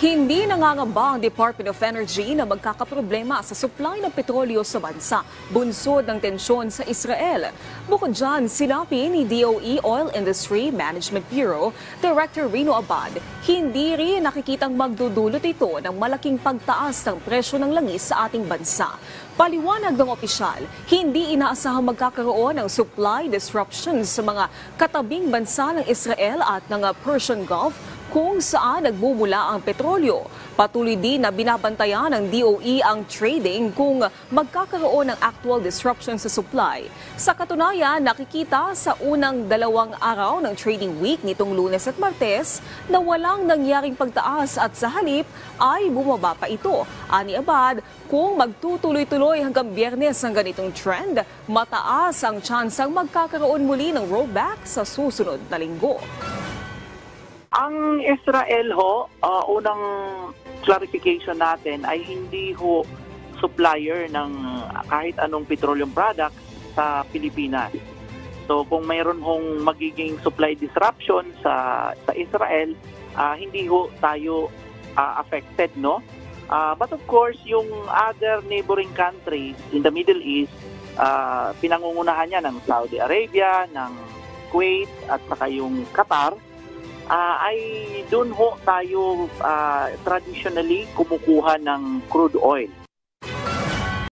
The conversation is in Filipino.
Hindi nangangamba ang Department of Energy na magkakaproblema sa supply ng petrolyo sa bansa, bunsod ng tensyon sa Israel. Bukod dyan, sinabi ni DOE Oil Industry Management Bureau Director Rino Abad, hindi rin nakikitang magdudulot ito ng malaking pagtaas ng presyo ng langis sa ating bansa. Paliwanag ng opisyal, hindi inaasahang magkakaroon ng supply disruptions sa mga katabing bansa ng Israel at ng Persian Gulf kung saan nagmumula ang petrolyo. Patuloy din na binabantayan ng DOE ang trading kung magkakaroon ng actual disruption sa supply. Sa katunayan, nakikita sa unang 2 araw ng trading week nitong Lunes at Martes na walang nangyaring pagtaas at sa halip ay bumaba pa ito. Ani Abad, kung magtutuloy-tuloy hanggang Biyernes ang ganitong trend, mataas ang tsansang magkakaroon muli ng rollback sa susunod na linggo. Ang Israel unang clarification natin ay hindi supplier ng kahit anong petroleum product sa Pilipinas. So kung mayroon magiging supply disruption sa Israel, hindi tayo affected, no? But of course, yung other neighboring countries in the Middle East, pinangungunahan niya ng Saudi Arabia, ng Kuwait at saka yung Qatar, ay doon tayo traditionally kumukuha ng crude oil.